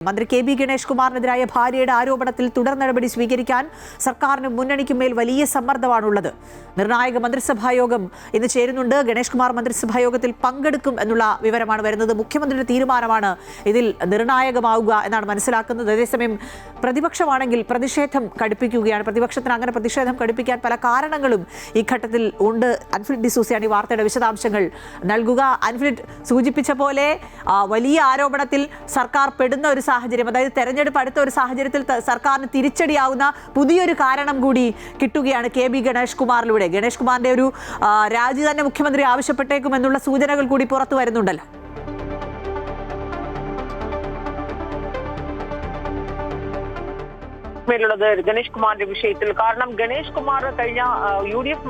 മന്ത്രി K B Ganesh കുമാറിനെതിരായ ഭാര്യയുടെ ആരോപണത്തിൽ തുടർ നടപടി സ്വീകരിക്കാൻ സർക്കാരിനും മുന്നണിക്കുമേൽ വലിയ സമ്മർദ്ദമാണുള്ളത്. നിർണായക മന്ത്രിസഭാ യോഗം ഇന്ന് ചേരുന്നുണ്ട്. ഗണേഷ് കുമാർ മന്ത്രിസഭാ യോഗത്തിൽ പങ്കെടുക്കും എന്നുള്ള വിവരമാണ് വരുന്നത്. മുഖ്യമന്ത്രിയുടെ തീരുമാനമാണ് ഇതിൽ നിർണായകമാവുക എന്നാണ് മനസ്സിലാക്കുന്നത്. അതേസമയം പ്രതിപക്ഷമാണെങ്കിൽ പ്രതിഷേധം കടുപ്പിക്കുകയാണ്. പ്രതിപക്ഷത്തിന് അങ്ങനെ പ്രതിഷേധം കടുപ്പിക്കാൻ പല കാരണങ്ങളും ഈ ഘട്ടത്തിൽ ഉണ്ട്. അൻഫ്രിഡ് ഡിസൂസയാണ് ഈ വാർത്തയുടെ വിശദാംശങ്ങൾ നൽകുക. അൻഫ്രിഡ് സൂചിപ്പിച്ച പോലെ വലിയ ആരോപണത്തിൽ സർക്കാർ പെടുന്ന ഒരു സാഹചര്യം, അതായത് തെരഞ്ഞെടുപ്പ് അടുത്ത ഒരു സാഹചര്യത്തിൽ സർക്കാരിന് തിരിച്ചടിയാവുന്ന പുതിയൊരു കാരണം കൂടി കിട്ടുകയാണ് കെ ബി ഗണേഷ് കുമാറിലൂടെ. ഗണേഷ് കുമാറിന്റെ ഒരു രാജി തന്നെ മുഖ്യമന്ത്രി ആവശ്യപ്പെട്ടേക്കും എന്നുള്ള സൂചനകൾ കൂടി പുറത്തു വരുന്നുണ്ടല്ലോ. മേലുള്ളത് ഗണേഷ് കുമാറിന്റെ വിഷയത്തിൽ. കാരണം ഗണേഷ് കുമാർ കഴിഞ്ഞ യു ഡി എഫ്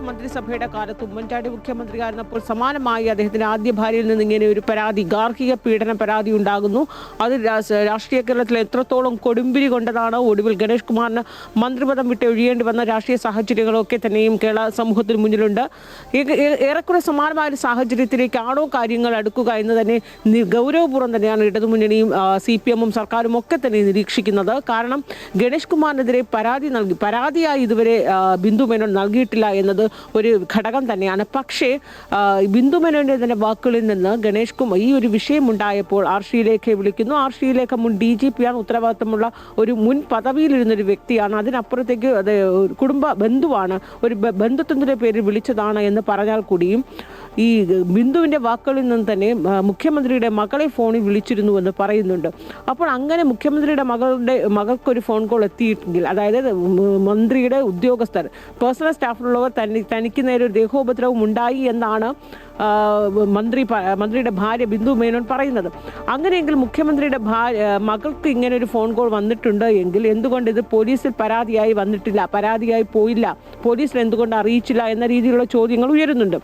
മന്ത്രിസഭയുടെ കാലത്ത് ഉമ്മൻചാണ്ടി മുഖ്യമന്ത്രിയായിരുന്നപ്പോൾ സമാനമായി അദ്ദേഹത്തിന്റെ ആദ്യ ഭാര്യയിൽ നിന്ന് ഇങ്ങനെ ഒരു പരാതി, ഗാർഹിക പീഡന പരാതി ഉണ്ടാകുന്നു. അത് രാഷ്ട്രീയ കേരളത്തിൽ എത്രത്തോളം കൊടുമ്പിരി കൊണ്ടതാണ്. ഒടുവിൽ ഗണേഷ് കുമാറിന് മന്ത്രിപദം വിട്ട് ഒഴിയേണ്ടി വന്ന രാഷ്ട്രീയ സാഹചര്യങ്ങളൊക്കെ തന്നെയും കേരള സമൂഹത്തിന് മുന്നിലുണ്ട്. ഏറെക്കുറെ സമാനമായ ഒരു സാഹചര്യത്തിലേക്കാണോ കാര്യങ്ങൾ അടുക്കുക എന്ന് തന്നെ ഗൗരവപൂർവ്വം തന്നെയാണ് ഇടതുമുന്നണിയും CPM-ഉം സർക്കാരും ഒക്കെ തന്നെ നിരീക്ഷിക്കുന്നത്. കാരണം ഗണേഷ് കുമാറിനെതിരെ പരാതിയായി ഇതുവരെ ബിന്ദു മേനോൻ നൽകിയിട്ടില്ല എന്നത് ഒരു ഘടകം തന്നെയാണ്. പക്ഷേ ബിന്ദു മേനോന്റെ തന്നെ വാക്കുകളിൽ നിന്ന് ഗണേഷ് കുമാർ ഈ ഒരു വിഷയം ഉണ്ടായപ്പോൾ ആർ ശ്രീലേഖയെ വിളിക്കുന്നു. ആർ ശ്രീലേഖ മുൻ DGP ആണ്, ഉത്തരവാദിത്തമുള്ള ഒരു മുൻ പദവിയിലിരുന്നൊരു വ്യക്തിയാണ്. അതിനപ്പുറത്തേക്ക് അത് കുടുംബ ബന്ധുവാണ്, ഒരു ബന്ധുത്വത്തിന്റെ പേരിൽ വിളിച്ചതാണ് എന്ന് പറഞ്ഞാൽ കൂടിയും ഈ ബിന്ദുവിന്റെ വാക്കുകളിൽ നിന്ന് തന്നെ മുഖ്യമന്ത്രിയുടെ മകളെ ഫോണിൽ വിളിച്ചിരുന്നുവെന്ന് പറയുന്നുണ്ട്. അപ്പോൾ അങ്ങനെ മുഖ്യമന്ത്രിയുടെ മകൾക്കൊരു ഫോൺ കോൾ എത്തിയിട്ടെങ്കിൽ, അതായത് മന്ത്രിയുടെ ഉദ്യോഗസ്ഥർ, പേഴ്സണൽ സ്റ്റാഫിലുള്ളവർ തനിക്ക് നേരെ ഒരു ദേഹോപദ്രവം ഉണ്ടായി എന്നാണ് മന്ത്രിയുടെ ഭാര്യ ബിന്ദു മേനോൻ പറയുന്നത്. അങ്ങനെയെങ്കിൽ മുഖ്യമന്ത്രിയുടെ മകൾക്ക് ഇങ്ങനെ ഒരു ഫോൺ കോൾ വന്നിട്ടുണ്ട് എങ്കിൽ എന്തുകൊണ്ട് ഇത് പോലീസിൽ പരാതിയായി വന്നിട്ടില്ല, പരാതിയായി പോയില്ല, പോലീസിൽ എന്തുകൊണ്ട് അറിയിച്ചില്ല എന്ന രീതിയിലുള്ള ചോദ്യങ്ങൾ ഉയരുന്നുണ്ട്.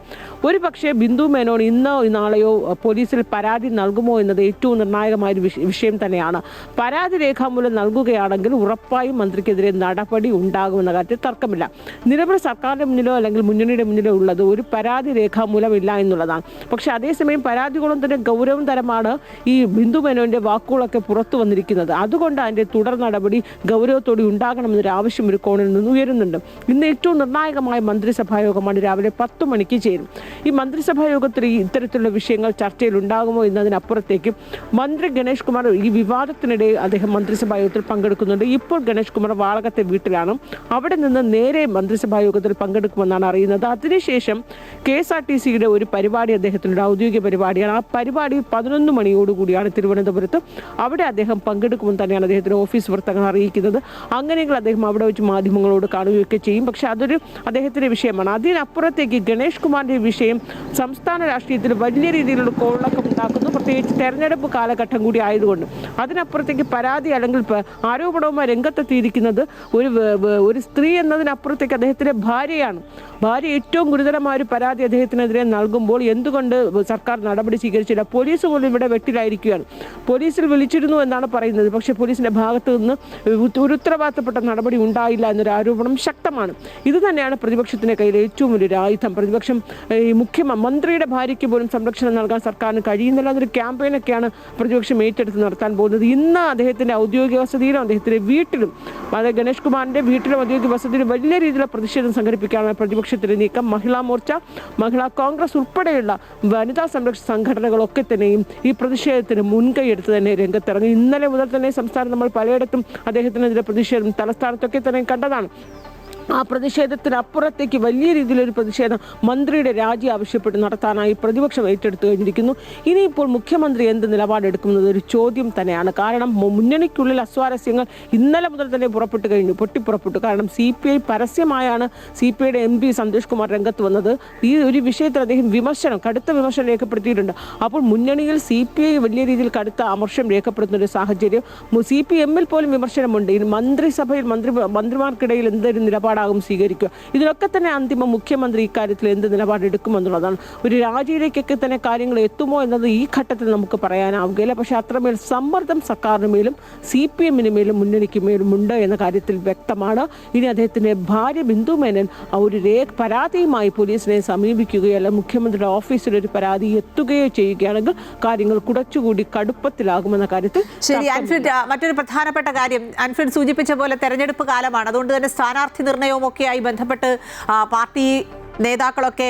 ഒരു പക്ഷേ ബിന്ദു മേനോൻ ഇന്നോ നാളെയോ പോലീസിൽ പരാതി നൽകുമോ എന്നത് ഏറ്റവും നിർണായകമായ വിഷയം തന്നെയാണ്. പരാതി രേഖാമൂലം നൽകുകയാണെങ്കിൽ ഉറപ്പായും മന്ത്രിക്കെതിരെ നടപടി ഉണ്ടാകുമെന്ന കാര്യത്തിൽ തർക്കമില്ല. നിലവിൽ സർക്കാരിന്റെ മുന്നിലോ അല്ലെങ്കിൽ മുന്നണിയുടെ മുന്നിലോ ഉള്ളത് ഒരു പരാതി രേഖാമൂലം ഇല്ല എന്നുള്ളതാണ്. പക്ഷെ അതേസമയം പരാതികളും തന്നെ ഗൗരവം തരമാണ് ഈ ബിന്ദു മേനോന്റെ വാക്കുകളൊക്കെ പുറത്തു വന്നിരിക്കുന്നത്. അതുകൊണ്ട് അതിന്റെ തുടർ നടപടി ഗൗരവത്തോടെ ഉണ്ടാകണമെന്നൊരു ആവശ്യം ഒരു കോണിൽ നിന്ന് ഉയരുന്നുണ്ട്. ഇന്ന് ഏറ്റവും നിർണായകമായ മന്ത്രിസഭാ യോഗമാണ് രാവിലെ 10 മണിക്ക് ചേരും. ഈ മന്ത്രിസഭാ യോഗത്തിൽ ഇത്തരത്തിലുള്ള വിഷയങ്ങൾ ചർച്ചയിൽ ഉണ്ടാകുമോ എന്നതിനപ്പുറത്തേക്ക് മന്ത്രി ഗണേഷ് കുമാർ ഈ വിവാദത്തിനിടെ അദ്ദേഹം മന്ത്രിസഭാ യോഗത്തിൽ പങ്കെടുക്കുന്നുണ്ട്. ഇപ്പോൾ ഗണേഷ് കുമാർ വാളകത്തെ വീട്ടിലാണ്. അവിടെ നിന്ന് നേരെ മന്ത്രിസഭാ യോഗത്തിൽ പങ്കെടുക്കുമെന്നാണ് അറിയുന്നത്. അതിനുശേഷം KSRTCയുടെ ഒരു പരിപാടി അദ്ദേഹത്തിൻ്റെ ഔദ്യോഗിക പരിപാടിയാണ്. ആ പരിപാടി 11 മണിയോടുകൂടിയാണ് തിരുവനന്തപുരത്ത്. അവിടെ അദ്ദേഹം പങ്കെടുക്കുമെന്ന് തന്നെയാണ് അദ്ദേഹത്തിൻ്റെ ഓഫീസ് വൃത്തങ്ങൾ അറിയിക്കുന്നത്. അങ്ങനെയെങ്കിൽ അദ്ദേഹം അവിടെ വെച്ച് മാധ്യമങ്ങളോട് കാണുകയൊക്കെ ചെയ്യും. പക്ഷെ അതൊരു അദ്ദേഹത്തിൻ്റെ വിഷയമാണ്. അതിനപ്പുറത്തേക്ക് ഗണേഷ് കുമാറിൻ്റെ വിഷയം സംസ്ഥാന രാഷ്ട്രീയത്തിൽ വലിയ രീതിയിലുള്ള കോളക്കം ഉണ്ടാക്കുന്നു, പ്രത്യേകിച്ച് തെരഞ്ഞെടുപ്പ് കാലഘട്ടം കൂടി ആയതുകൊണ്ട്. അതിനപ്പുറത്തേക്ക് പരാതി അല്ലെങ്കിൽ ആരോപണവുമായി രംഗത്തെത്തിയിരിക്കുന്നത് ഒരു സ്ത്രീ എന്നതിനപ്പുറത്തേക്ക് അദ്ദേഹത്തിൻ്റെ ഭാര്യയാണ്. ഭാര്യ ഏറ്റവും ഗുരുതരമായ ഒരു പരാതി അദ്ദേഹത്തിനെതിരെ നൽകുമ്പോൾ എന്തുകൊണ്ട് സർക്കാർ നടപടി സ്വീകരിച്ചില്ല? പോലീസ് പോലും ഇവിടെ വെട്ടിലായിരിക്കുകയാണ്. പോലീസിൽ വിളിച്ചിരുന്നു എന്നാണ് പറയുന്നത്. പക്ഷേ പോലീസിന്റെ ഭാഗത്തു നിന്ന് ഒരു ഉത്തരവാദിത്തപ്പെട്ട നടപടി ഉണ്ടായില്ല എന്നൊരു ആരോപണം ശക്തമാണ്. ഇത് തന്നെയാണ് പ്രതിപക്ഷത്തിന്റെ കയ്യിൽ ഏറ്റവും വലിയൊരു ആയുധം. പ്രതിപക്ഷം ഈ മന്ത്രിയുടെ ഭാര്യയ്ക്ക് പോലും സംരക്ഷണം നൽകാൻ സർക്കാരിന് കഴിയുന്നില്ല എന്നൊരു ക്യാമ്പയിനൊക്കെയാണ് പ്രതിപക്ഷം ഏറ്റെടുത്ത് നടത്താൻ പോകുന്നത്. ഇന്ന് അദ്ദേഹത്തിന്റെ ഔദ്യോഗിക വസതിയിലും അദ്ദേഹത്തിന്റെ വീട്ടിലും, അതായത് ഗണേഷ് കുമാറിന്റെ വീട്ടിലും ഔദ്യോഗിക വസതിയിലും വലിയ രീതിയിലുള്ള പ്രതിഷേധം സംഘടിപ്പിക്കാനാണ് പ്രതിപക്ഷത്തിന്റെ നീക്കം. മഹിളാ മോർച്ച, മഹിളാ കോൺഗ്രസ് ഉൾപ്പെടെയുള്ള വനിതാ സംരക്ഷണ സംഘടനകളൊക്കെ തന്നെയും ഈ പ്രതിഷേധത്തിന് മുൻകൈയെടുത്ത് തന്നെ രംഗത്തിറങ്ങി. ഇന്നലെ മുതൽ തന്നെ സംസ്ഥാനം നമ്മൾ പലയിടത്തും അദ്ദേഹത്തിനെതിരെ പ്രതിഷേധം തലസ്ഥാനത്തൊക്കെ തന്നെ കണ്ടതാണ്. ആ പ്രതിഷേധത്തിനപ്പുറത്തേക്ക് വലിയ രീതിയിലൊരു പ്രതിഷേധം മന്ത്രിയുടെ രാജി ആവശ്യപ്പെട്ട് നടത്താനായി പ്രതിപക്ഷം ഏറ്റെടുത്തു കഴിഞ്ഞിരിക്കുന്നു. ഇനിയിപ്പോൾ മുഖ്യമന്ത്രി എന്ത് നിലപാടെടുക്കുന്നത് ഒരു ചോദ്യം തന്നെയാണ്. കാരണം മുന്നണിക്കുള്ളിൽ അസ്വാരസ്യങ്ങൾ ഇന്നലെ മുതൽ തന്നെ പൊട്ടിപ്പുറപ്പെട്ടു. കാരണം CPI പരസ്യമായാണ് CPIയുടെ MP സന്തോഷ് കുമാർ രംഗത്ത് വന്നത്. ഈ ഒരു വിഷയത്തിൽ അദ്ദേഹം കടുത്ത വിമർശനം രേഖപ്പെടുത്തിയിട്ടുണ്ട്. അപ്പോൾ മുന്നണിയിൽ CPI വലിയ രീതിയിൽ കടുത്ത അമർഷം രേഖപ്പെടുത്തുന്ന ഒരു സാഹചര്യം. CPM-ൽ പോലും വിമർശനമുണ്ട്. മന്ത്രിസഭയിൽ മന്ത്രിമാർക്കിടയിൽ എന്തൊരു നിലപാട് നിലപാടാകും സ്വീകരിക്കുക. ഇതിലൊക്കെ തന്നെ അന്തിമ മുഖ്യമന്ത്രി ഇക്കാര്യത്തിൽ എന്ത് നിലപാടെടുക്കുമെന്നുള്ളതാണ്. ഒരു രാജിയിലേക്കൊക്കെ തന്നെ കാര്യങ്ങൾ എത്തുമോ എന്നത് ഈ ഘട്ടത്തിൽ നമുക്ക് പറയാനാവുകയില്ല. പക്ഷേ അത്രമേൽ സമ്മർദ്ദം സർക്കാരിന് മേലും CPM-ന് മേലും മുന്നണിക്ക് മേലും ഉണ്ട് എന്ന കാര്യത്തിൽ വ്യക്തമാണ്. ഇനി അദ്ദേഹത്തിന്റെ ഭാര്യ ബിന്ദു മേനൻ ഒരു പരാതിയുമായി പോലീസിനെ സമീപിക്കുകയല്ല, മുഖ്യമന്ത്രിയുടെ ഓഫീസിൽ ഒരു പരാതി എത്തുകയോ ചെയ്യുകയാണെങ്കിൽ കാര്യങ്ങൾ കുറച്ചുകൂടി കടുപ്പത്തിലാകുമെന്ന കാര്യത്തിൽ. ശരി ആൻഫ്രിഡ്, മറ്റൊരു പ്രധാനപ്പെട്ട കാര്യം ആൻഫ്രിഡ് സൂചിപ്പിച്ച പോലെ തെരഞ്ഞെടുപ്പ് കാലമാണ്. അതുകൊണ്ട് തന്നെ സ്ഥാനാർത്ഥി നിർണയവും ഒക്കെയായി ബന്ധപ്പെട്ട് പാർട്ടി നേതാക്കളൊക്കെ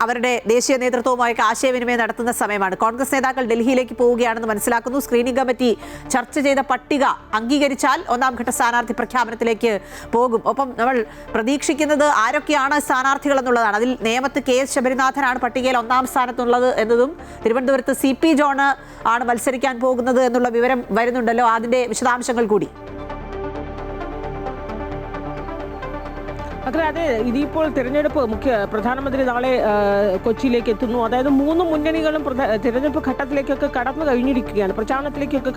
അവരുടെ ദേശീയ നേതൃത്വവുമായൊക്കെ ആശയവിനിമയം നടത്തുന്ന സമയമാണ്. കോൺഗ്രസ് നേതാക്കൾ ഡൽഹിയിലേക്ക് പോവുകയാണെന്ന് മനസ്സിലാക്കുന്നു. സ്ക്രീനിംഗ് കമ്മിറ്റി ചർച്ച ചെയ്ത പട്ടിക അംഗീകരിച്ചാൽ ഒന്നാം ഘട്ട സ്ഥാനാർത്ഥി പ്രഖ്യാപനത്തിലേക്ക് പോകും. ഒപ്പം നമ്മൾ പ്രതീക്ഷിക്കുന്നത് ആരൊക്കെയാണ് സ്ഥാനാർത്ഥികൾ എന്നുള്ളതാണ്. അതിൽ നേമത്ത് KS ശബരിനാഥനാണ് പട്ടികയിൽ ഒന്നാം സ്ഥാനത്തുള്ളത് എന്നതും തിരുവനന്തപുരത്ത് CP ജോൺ ആണ് മത്സരിക്കാൻ പോകുന്നത് എന്നുള്ള വിവരം വരുന്നുണ്ടല്ലോ. അതിന്റെ വിശദാംശങ്ങൾ കൂടി. അതെ, ഇനിയിപ്പോൾ തിരഞ്ഞെടുപ്പ് പ്രധാനമന്ത്രി നാളെ കൊച്ചിയിലേക്ക് എത്തുന്നു. അതായത് 3 മുന്നണികളും തിരഞ്ഞെടുപ്പ് ഘട്ടത്തിലേക്കൊക്കെ കടന്നു കഴിഞ്ഞിരിക്കുകയാണ്, പ്രചാരണത്തിലേക്കൊക്കെ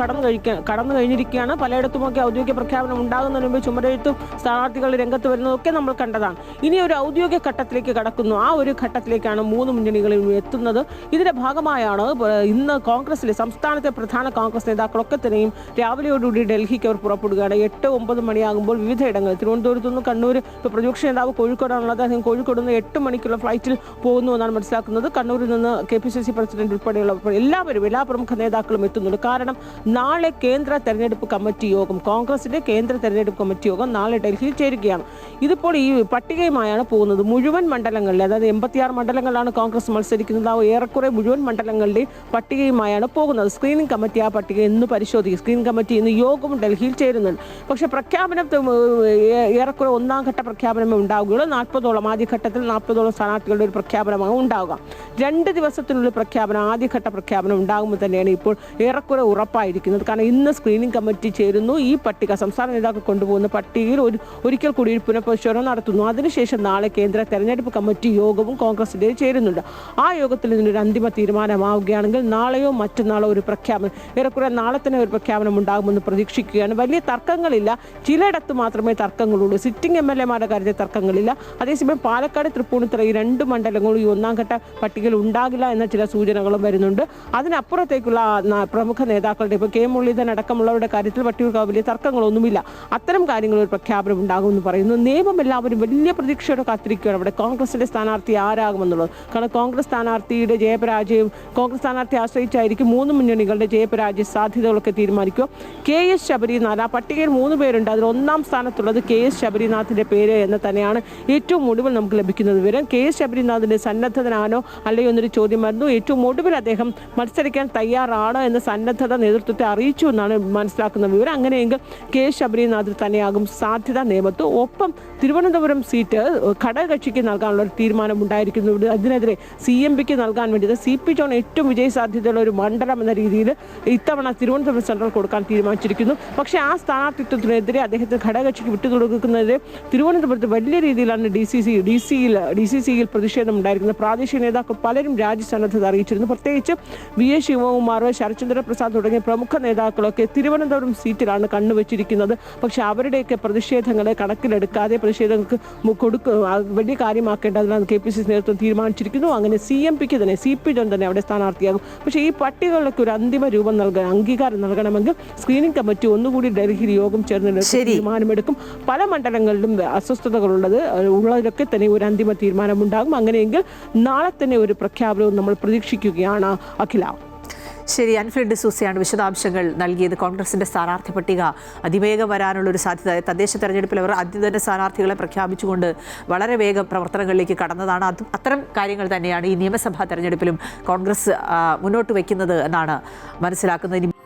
കടന്നു കഴിഞ്ഞിരിക്കുകയാണ്. പലയിടത്തുമൊക്കെ ഔദ്യോഗിക പ്രഖ്യാപനം ഉണ്ടാകുന്നതിന് മുമ്പ് ചുമരെഴുത്തും സ്ഥാനാർത്ഥികൾ രംഗത്ത് വരുന്നതൊക്കെ നമ്മൾ കണ്ടതാണ്. ഇനി ഒരു ഔദ്യോഗിക ഘട്ടത്തിലേക്ക് കടക്കുന്നു. ആ ഒരു ഘട്ടത്തിലേക്കാണ് 3 മുന്നണികളും എത്തുന്നത്. ഇതിന്റെ ഭാഗമായാണ് ഇന്ന് കോൺഗ്രസിലെ സംസ്ഥാനത്തെ പ്രധാന കോൺഗ്രസ് നേതാക്കളൊക്കെ തന്നെയും രാവിലെയോടുകൂടി ഡൽഹിക്ക് അവർ പുറപ്പെടുകയാണ്. 8-9 മണിയാകുമ്പോൾ വിവിധയിടങ്ങളിൽ തിരുവനന്തപുരത്ത് നിന്ന് കണ്ണൂർ പ്രതിപക്ഷ നേതാവ് കോഴിക്കോടാണുള്ളത്. അദ്ദേഹം കോഴിക്കോട് നിന്ന് 8 മണിക്കുള്ള ഫ്ലൈറ്റിൽ പോകുന്നു എന്നാണ് മനസ്സിലാക്കുന്നത്. കണ്ണൂരിൽ നിന്ന് KPCC പ്രസിഡന്റ് ഉൾപ്പെടെയുള്ള എല്ലാ പ്രമുഖ നേതാക്കളും എത്തുന്നുണ്ട്. കാരണം നാളെ കേന്ദ്ര തെരഞ്ഞെടുപ്പ് കമ്മിറ്റി യോഗം, കോൺഗ്രസിന്റെ കേന്ദ്ര തെരഞ്ഞെടുപ്പ് കമ്മിറ്റി യോഗം നാളെ ഡൽഹിയിൽ ചേരുകയാണ്. ഇതിപ്പോൾ ഈ പട്ടികയുമായാണ് പോകുന്നത്. മുഴുവൻ മണ്ഡലങ്ങളിൽ, അതായത് 86 മണ്ഡലങ്ങളിലാണ് കോൺഗ്രസ് മത്സരിക്കുന്നത്. ആ ഏറെക്കുറെ മുഴുവൻ മണ്ഡലങ്ങളുടെയും പട്ടികയുമായാണ് പോകുന്നത്. സ്ക്രീനിംഗ് കമ്മിറ്റി ആ പട്ടിക ഇന്ന് പരിശോധിക്കും. സ്ക്രീനിംഗ് കമ്മിറ്റി ഇന്ന് യോഗവും ഡൽഹിയിൽ ചേരുന്നുണ്ട്. പക്ഷേ പ്രഖ്യാപനം ഏറെക്കുറെ ഒന്നാം ഘട്ട പ്രഖ്യാപനം ഉണ്ടാവുകയുള്ളൂ. 40ഓളം ആദ്യഘട്ടത്തിൽ 40ഓളം സ്ഥാനാർത്ഥികളുടെ ഒരു പ്രഖ്യാപനമാണ് ഉണ്ടാവുക. 2 ദിവസത്തിനുള്ളിൽ പ്രഖ്യാപനം, ആദ്യഘട്ട പ്രഖ്യാപനം ഉണ്ടാകുമ്പോൾ തന്നെയാണ് ഇപ്പോൾ ഏറെക്കുറെ ഉറപ്പായിരിക്കുന്നത്. കാരണം ഇന്ന് സ്ക്രീനിംഗ് കമ്മിറ്റി ചേരുന്നു. ഈ പട്ടിക സംസ്ഥാന നേതാക്കൾ കൊണ്ടുപോകുന്ന പട്ടികയിൽ ഒരിക്കൽ കൂടി ഒരു പുനഃപരിശോധന നടത്തുന്നു. അതിനുശേഷം നാളെ കേന്ദ്ര തെരഞ്ഞെടുപ്പ് കമ്മിറ്റി യോഗവും കോൺഗ്രസിന്റെ ചേരുന്നുണ്ട്. ആ യോഗത്തിൽ ഇതിനൊരു അന്തിമ തീരുമാനമാവുകയാണെങ്കിൽ നാളെയോ മറ്റന്നാളോ ഒരു പ്രഖ്യാപനം, ഏറെക്കുറെ നാളെ തന്നെ ഒരു പ്രഖ്യാപനം ഉണ്ടാകുമെന്ന് പ്രതീക്ഷിക്കുകയാണ്. വലിയ തർക്കങ്ങളില്ല, ചിലയിടത്ത് മാത്രമേ തർക്കങ്ങളുള്ളൂ. സിറ്റിംഗ് MLA-മാരുടെ കാര്യത്തിൽ തർക്കങ്ങളില്ല. അതേസമയം പാലക്കാട്, തൃപ്പൂണിത്തുറ ഈ 2 മണ്ഡലങ്ങളും ഈ ഒന്നാം ഘട്ട പട്ടികയിൽ ഉണ്ടാകില്ല എന്ന ചില സൂചനകളും വരുന്നുണ്ട്. അതിനപ്പുറത്തേക്കുള്ള പ്രമുഖ നേതാക്കളുടെ ഇപ്പോൾ K. മുരളീധരൻ അടക്കമുള്ളവരുടെ കാര്യത്തിൽ പട്ടികൾക്ക് വലിയ തർക്കങ്ങളൊന്നുമില്ല. അത്തരം കാര്യങ്ങൾ ഒരു പ്രഖ്യാപനം ഉണ്ടാകുമെന്ന് പറയുന്നു. നിയമം എല്ലാവരും വലിയ പ്രതീക്ഷയോടെ കാത്തിരിക്കുകയാണ് അവിടെ കോൺഗ്രസിന്റെ സ്ഥാനാർത്ഥി ആരാകുമെന്നുള്ളത്. കാരണം കോൺഗ്രസ് സ്ഥാനാർത്ഥിയുടെ ജയപരാജയം കോൺഗ്രസ് സ്ഥാനാർത്ഥി ആശ്രയിച്ചായിരിക്കും 3 മുന്നണികളുടെ ജയപരാജയ സാധ്യതകളൊക്കെ തീരുമാനിക്കുക. KS ശബരിനാഥ്, ആ പട്ടികയിൽ 3 പേരുണ്ട്. അതിൽ ഒന്നാം സ്ഥാനത്തുള്ളത് KS ശബരിനാഥിന്റെ പേര് എന്ന് തന്നെയാണ് ഏറ്റവും ഒടുവിൽ നമുക്ക് ലഭിക്കുന്നത് വിവരം. KS ശബരിനാഥിന്റെ സന്നദ്ധതനാണോ അല്ലയോ എന്നൊരു ചോദ്യം വരുന്നു. ഏറ്റവും ഒടുവിൽ അദ്ദേഹം മത്സരിക്കാൻ തയ്യാറാണ് എന്ന സന്നദ്ധത നേതൃത്വത്തെ അറിയിച്ചു എന്നാണ് മനസ്സിലാക്കുന്ന വിവരം. അങ്ങനെയെങ്കിൽ KS ശബരിനാഥിൽ തന്നെയാകും സാധ്യത നേമത്ത്. ഒപ്പം തിരുവനന്തപുരം സീറ്റ് ഘടകകക്ഷിക്ക് നൽകാനുള്ള ഒരു തീരുമാനം ഉണ്ടായിരിക്കുന്നു. അതിനെതിരെ CMPക്ക് നൽകാൻ വേണ്ടി CP ജോൺ ഏറ്റവും വിജയ സാധ്യതയുള്ള ഒരു മണ്ഡലം എന്ന രീതിയിൽ ഇത്തവണ തിരുവനന്തപുരം സെൻട്രൽ കൊടുക്കാൻ തീരുമാനിച്ചിരിക്കുന്നു. പക്ഷേ ആ സ്ഥാനാർത്ഥിത്വത്തിനെതിരെ അദ്ദേഹത്തിന് ഘടകകക്ഷിക്ക് വിട്ടുകൊടുക്കുന്നതിന് തിരുവനന്തപുരത്ത് വലിയ രീതിയിലാണ് DCCയിൽ പ്രതിഷേധം ഉണ്ടായിരിക്കുന്നത്. പ്രാദേശിക നേതാക്കൾ പലരും രാജ്യസന്നദ്ധത അറിയിച്ചിരുന്നു. പ്രത്യേകിച്ച് VA ശിവകുമാർ, ശരത്ചന്ദ്ര പ്രസാദ് തുടങ്ങിയ പ്രമുഖ നേതാക്കളൊക്കെ തിരുവനന്തപുരം സീറ്റിലാണ് കണ്ണുവച്ചിരിക്കുന്നത്. പക്ഷേ അവരുടെയൊക്കെ പ്രതിഷേധങ്ങളെ കണക്കിലെടുക്കാതെ പ്രതിഷേധങ്ങൾക്ക് വലിയ കാര്യമാക്കേണ്ടതിനാണ് KPCC നേതൃത്വം തീരുമാനിച്ചിരിക്കുന്നു. അങ്ങനെ CMPക്ക് തന്നെ CP ജോൺ തന്നെ അവിടെ സ്ഥാനാർത്ഥിയാകും. പക്ഷേ ഈ പട്ടികകൾക്ക് ഒരു അന്തിമ രൂപം അംഗീകാരം നൽകണമെങ്കിൽ സ്ക്രീനിംഗ് കമ്മിറ്റി ഒന്നുകൂടി ഡൽഹിയിൽ യോഗം ചേർന്ന് തീരുമാനമെടുക്കും. പല മണ്ഡലങ്ങളിലും ഉള്ളതിലൊക്കെ തന്നെ ഒരു അന്തിമ തീരുമാനമുണ്ടാകും. അങ്ങനെയെങ്കിൽ നാളെ തന്നെ ഒരു പ്രഖ്യാപനവും നമ്മൾ പ്രതീക്ഷിക്കുകയാണ്. അഖില. ശരി, ആൻഫ്രിഡ് ഡിസൂസയാണ് വിശദാംശങ്ങൾ നൽകിയത്. കോൺഗ്രസിന്റെ സ്ഥാനാർത്ഥി പട്ടിക അതിവേഗം വരാനുള്ള ഒരു സാധ്യത, തദ്ദേശ തെരഞ്ഞെടുപ്പിൽ അവർ ആദ്യം തന്നെ സ്ഥാനാർത്ഥികളെ പ്രഖ്യാപിച്ചുകൊണ്ട് വളരെ വേഗം പ്രവർത്തനങ്ങളിലേക്ക് കടന്നതാണ്. അത്തരം കാര്യങ്ങൾ തന്നെയാണ് ഈ നിയമസഭാ തെരഞ്ഞെടുപ്പിലും കോൺഗ്രസ് മുന്നോട്ട് വയ്ക്കുന്നത് എന്നാണ് മനസ്സിലാക്കുന്നത്.